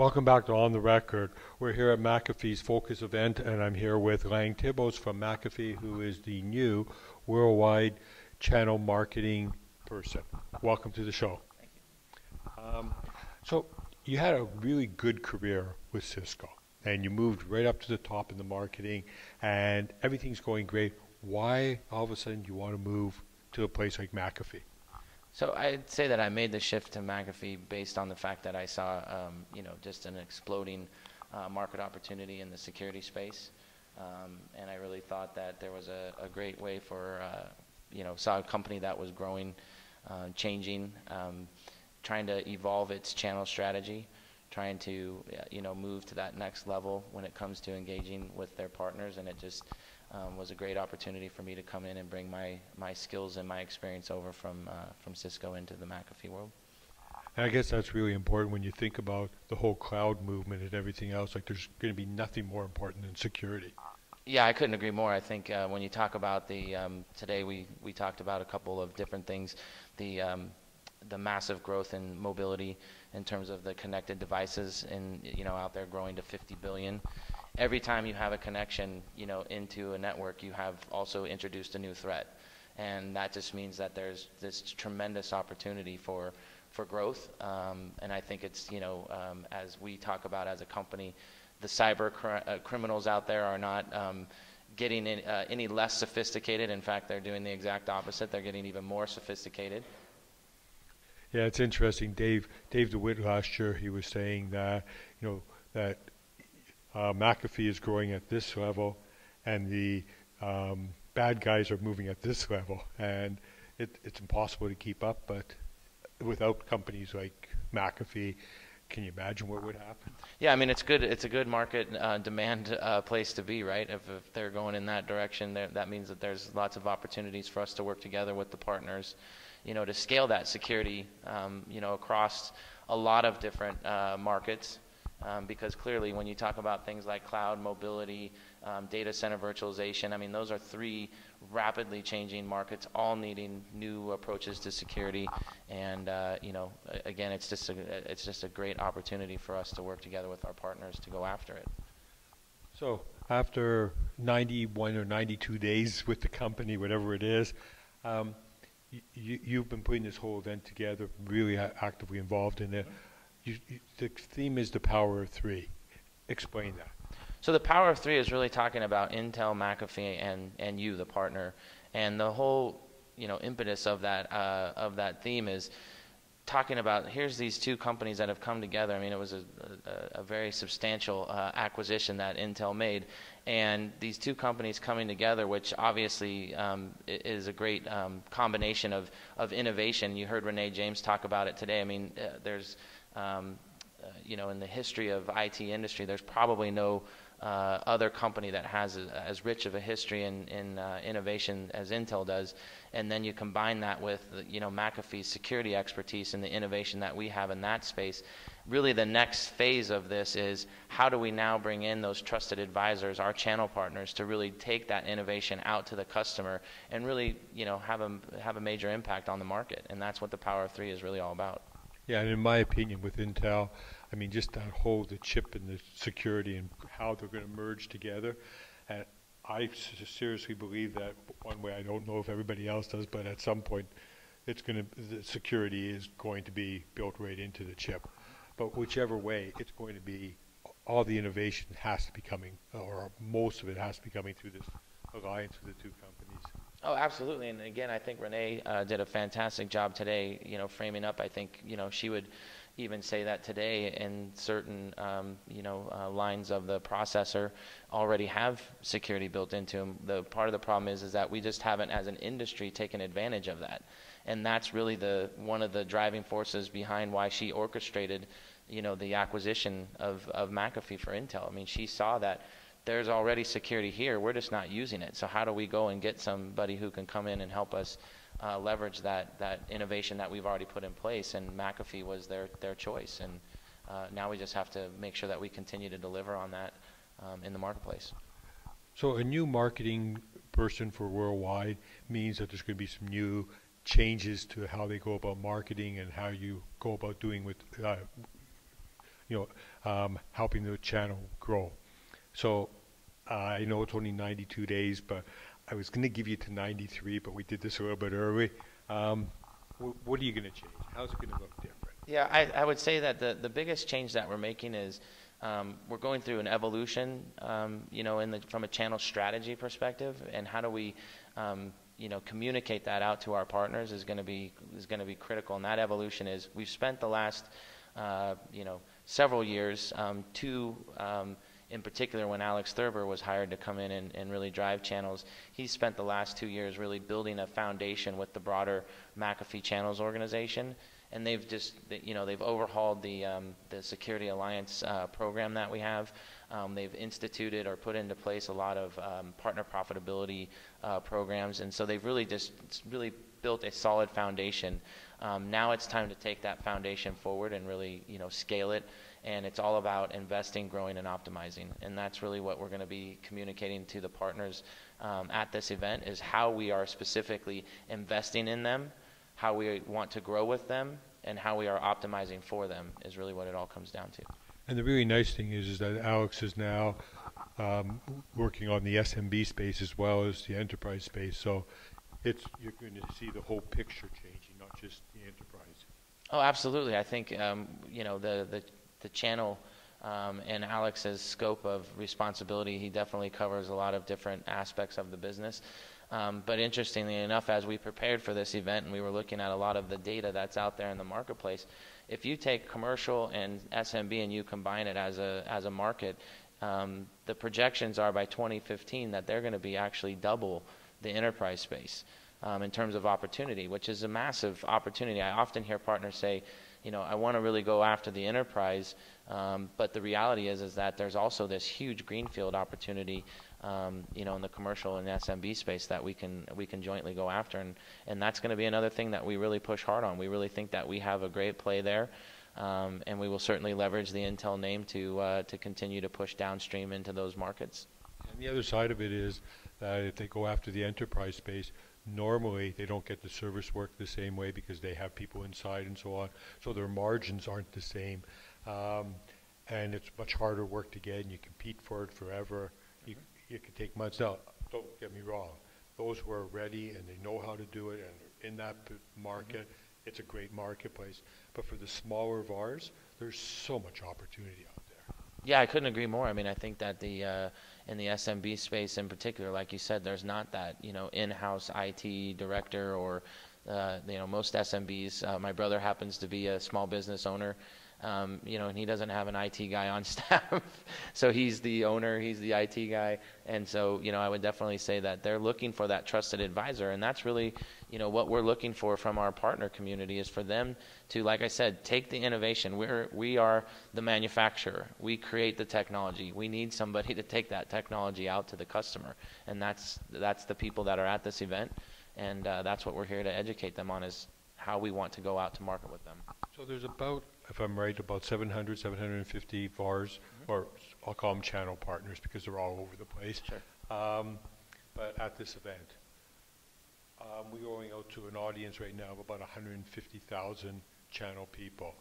Welcome back to On the Record. We're here at McAfee's Focus event, and I'm here with Tibbles from McAfee, who is the new worldwide channel marketing person. Welcome to the show. Thank you. So you had a really good career with Cisco, and you moved right up to the top in the marketing, and everything's going great. Why all of a sudden do you want to move to a place like McAfee? So I'd say that I made the shift to McAfee based on the fact that I saw, just an exploding market opportunity in the security space, and I really thought that there was a great way for, saw a company that was growing, changing, trying to evolve its channel strategy, trying to, move to that next level when it comes to engaging with their partners, and it just was a great opportunity for me to come in and bring my skills and my experience over from Cisco into the McAfee world. And I guess that's really important when you think about the whole cloud movement and everything else. Like, there's going to be nothing more important than security. Yeah, I couldn't agree more. I think when you talk about today we talked about a couple of different things, the massive growth in mobility in terms of the connected devices and out there growing to 50 billion. Every time you have a connection, into a network, you have also introduced a new threat, and that just means that there's this tremendous opportunity for growth. And I think it's as we talk about as a company, the cyber criminals out there are not getting any less sophisticated. In fact, they're doing the exact opposite. They're getting even more sophisticated. Yeah, it's interesting. Dave DeWitt last year, he was saying that that McAfee is growing at this level, and the bad guys are moving at this level, and it's impossible to keep up. But without companies like McAfee, can you imagine what would happen? Yeah, I mean, it's good. It's a good market demand place to be, right? If they're going in that direction, that means that there's lots of opportunities for us to work together with the partners, to scale that security, across a lot of different markets. Because clearly when you talk about things like cloud, mobility, data center virtualization, I mean, those are three rapidly changing markets, all needing new approaches to security. And, again, it's just a great opportunity for us to work together with our partners to go after it. So after 91 or 92 days with the company, whatever it is, you've been putting this whole event together, really actively involved in it. The theme is the power of three. Explain that. So the power of three is really talking about Intel, McAfee, and you, the partner, and the whole impetus of that theme is talking about, here's these two companies that have come together. I mean, it was a very substantial acquisition that Intel made, and these two companies coming together, which obviously is a great combination of innovation. You heard Renee James talk about it today. I mean, there's in the history of IT industry, there's probably no other company that has as rich of a history in innovation as Intel does. And then you combine that with McAfee's security expertise and the innovation that we have in that space. Really, the next phase of this is, how do we now bring in those trusted advisors, our channel partners, to really take that innovation out to the customer and really have a major impact on the market. And that's what the Power of Three is really all about. Yeah, and in my opinion, with Intel, I mean, just that whole, the chip and the security and how they're going to merge together. And I seriously believe that one way, I don't know if everybody else does, but at some point, the security is going to be built right into the chip. But whichever way, it's going to be, all the innovation has to be coming, or most of it has to be coming through this alliance of the two companies. Oh, absolutely. And again, I think Renee did a fantastic job today, framing up. I think, she would even say that today in certain, lines of the processor already have security built into them. The part of the problem is that we just haven't, as an industry, taken advantage of that. And that's really one of the driving forces behind why she orchestrated, the acquisition of McAfee for Intel. I mean, she saw that there's already security here, we're just not using it. So how do we go and get somebody who can come in and help us leverage that innovation that we've already put in place? And McAfee was their choice. And now we just have to make sure that we continue to deliver on that in the marketplace. So a new marketing person for worldwide means that there's going to be some new changes to how they go about marketing and how you go about doing with helping the channel grow. So I know it's only 92 days, but I was going to give you to 93, but we did this a little bit early. What are you going to change? How's it going to look different? Yeah, I would say that the biggest change that we're making is we're going through an evolution, from a channel strategy perspective, and how do we, communicate that out to our partners is going to be critical. And that evolution is we've spent the last, several years, in particular, when Alex Thurber was hired to come in and really drive channels, he spent the last 2 years really building a foundation with the broader McAfee Channels organization. And they've they've overhauled the Security Alliance program that we have. They've instituted or put into place a lot of partner profitability programs, and so they've really built a solid foundation. Now it's time to take that foundation forward and really scale it. And it's all about investing, growing, and optimizing. And that's really what we're going to be communicating to the partners at this event, is how we are specifically investing in them, how we want to grow with them, and how we are optimizing for them is really what it all comes down to. And the really nice thing is that Alex is now working on the SMB space as well as the enterprise space. So you're going to see the whole picture changing, not just the enterprise. Oh, absolutely. I think the channel and Alex's scope of responsibility, he definitely covers a lot of different aspects of the business. But interestingly enough, as we prepared for this event and we were looking at a lot of the data that's out there in the marketplace, if you take commercial and SMB and you combine it as a market, the projections are by 2015 that they're going to be actually double the enterprise space in terms of opportunity, which is a massive opportunity. I often hear partners say, I want to really go after the enterprise, but the reality is that there's also this huge greenfield opportunity, in the commercial and SMB space that we can jointly go after, and that's going to be another thing that we really push hard on. We really think that we have a great play there, and we will certainly leverage the Intel name to continue to push downstream into those markets. And the other side of it is that if they go after the enterprise space, normally they don't get the service work the same way because they have people inside and so on, so their margins aren't the same, and it's much harder work to get, and you compete for it forever. You can take months. Now, don't get me wrong, those who are ready and they know how to do it and are in that market, it's a great marketplace, but for the smaller VARs, there's so much opportunity out there. Yeah, I couldn't agree more. I mean, I think that in the SMB space in particular, like you said, there's not that in-house IT director or most SMBs. My brother happens to be a small business owner, and he doesn't have an IT guy on staff, so he's the owner, he's the IT guy, and so I would definitely say that they're looking for that trusted advisor, and that's really what we're looking for from our partner community, is for them to, like I said, take the innovation. We are the manufacturer. We create the technology. We need somebody to take that technology out to the customer, and that's the people that are at this event, and that's what we're here to educate them on, is how we want to go out to market with them. So there's about, if I'm right, about 700, 750 VARs, or I'll call them channel partners because they're all over the place. Sure. But at this event, we're going out to an audience right now of about 150,000 channel people.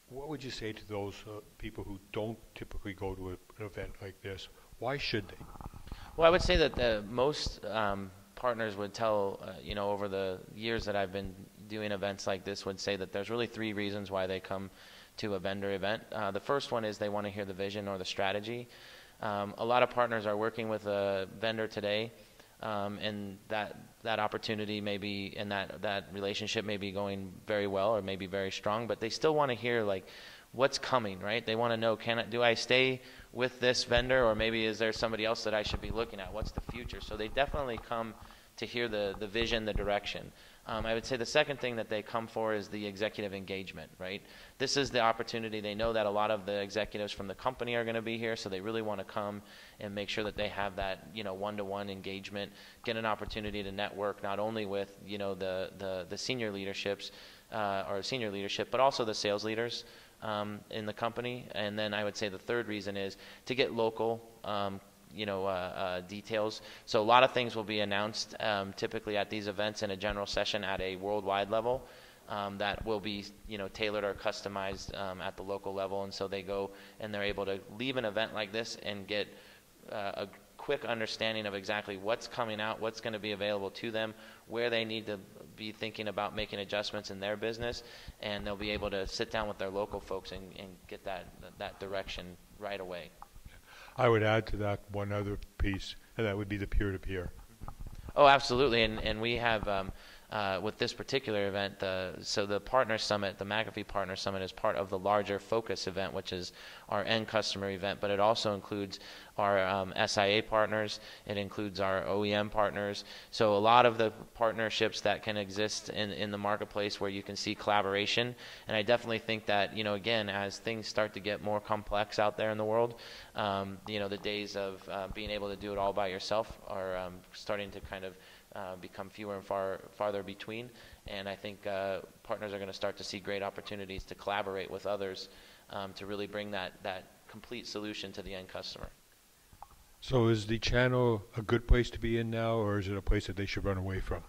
What would you say to those people who don't typically go to an event like this? Why should they? Well, I would say that most partners would tell, over the years that I've been doing events like this, would say that there's really 3 reasons why they come to a vendor event. The first one is they want to hear the vision or the strategy. A lot of partners are working with a vendor today, and that opportunity may be, and that relationship may be going very well or maybe very strong, but they still want to hear like what's coming, right? They want to know, do I stay with this vendor, or maybe is there somebody else that I should be looking at? What's the future? So they definitely come to hear the vision, the direction. I would say the second thing that they come for is the executive engagement, right? This is the opportunity. They know that a lot of the executives from the company are going to be here, so they really want to come and make sure that they have that, one-to-one engagement, get an opportunity to network not only with, the senior leaderships or senior leadership, but also the sales leaders in the company. And then I would say the third reason is to get local details. So a lot of things will be announced typically at these events in a general session at a worldwide level. that will be, tailored or customized at the local level. And so they go and they're able to leave an event like this and get a quick understanding of exactly what's coming out, what's going to be available to them, where they need to be thinking about making adjustments in their business, and they'll be able to sit down with their local folks and get that direction right away. I would add to that one other piece, and that would be the peer-to-peer. Oh, absolutely, and we have with this particular event, so the Partner Summit, the McAfee Partner Summit, is part of the larger Focus event, which is our end customer event, but it also includes our SIA partners, it includes our OEM partners, so a lot of the partnerships that can exist in the marketplace where you can see collaboration. And I definitely think that, again, as things start to get more complex out there in the world, the days of being able to do it all by yourself are starting to kind of become fewer and farther between, and I think partners are going to start to see great opportunities to collaborate with others to really bring that complete solution to the end customer. So is the channel a good place to be in now, or is it a place that they should run away from?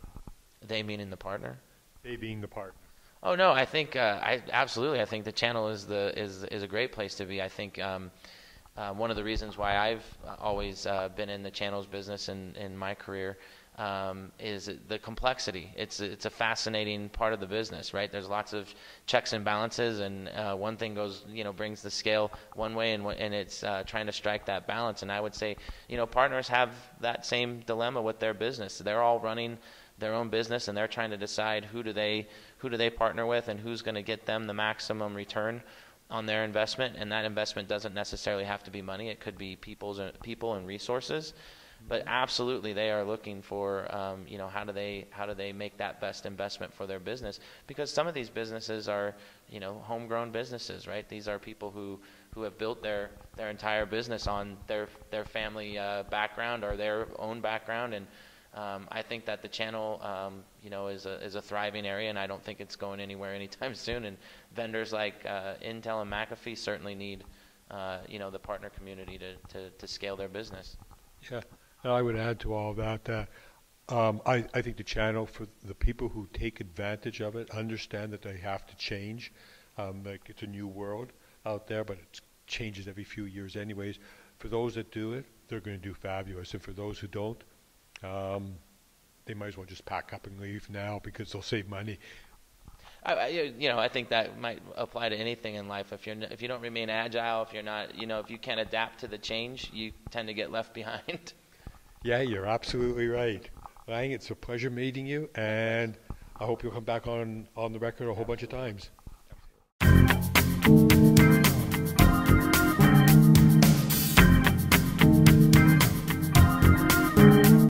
They meaning the partner? They being the partner. Oh no, I think absolutely. I think the channel is a great place to be. I think one of the reasons why I've always been in the channels business in my career is the complexity. It's a fascinating part of the business, right? There's lots of checks and balances, and one thing goes, brings the scale one way, and it's trying to strike that balance. And I would say, partners have that same dilemma with their business. They're all running their own business, and they're trying to decide who do they partner with, and who's going to get them the maximum return on their investment. And that investment doesn't necessarily have to be money. It could be people and resources. But absolutely, they are looking for, how do they make that best investment for their business? Because some of these businesses are, homegrown businesses, right? These are people who have built their entire business on their family background or their own background, and I think that the channel, is a thriving area, and I don't think it's going anywhere anytime soon. And vendors like Intel and McAfee certainly need, the partner community to scale their business. Yeah. And I would add to all of that I think the channel, for the people who take advantage of it, understand that they have to change. Like it's a new world out there, but it changes every few years anyways. For those that do it, they're going to do fabulous. And for those who don't, they might as well just pack up and leave now, because they'll save money. I think that might apply to anything in life. If you don't remain agile, if you're not, if you can't adapt to the change, you tend to get left behind. Yeah, you're absolutely right. Lang, it's a pleasure meeting you, and I hope you'll come back on the record a whole bunch of times.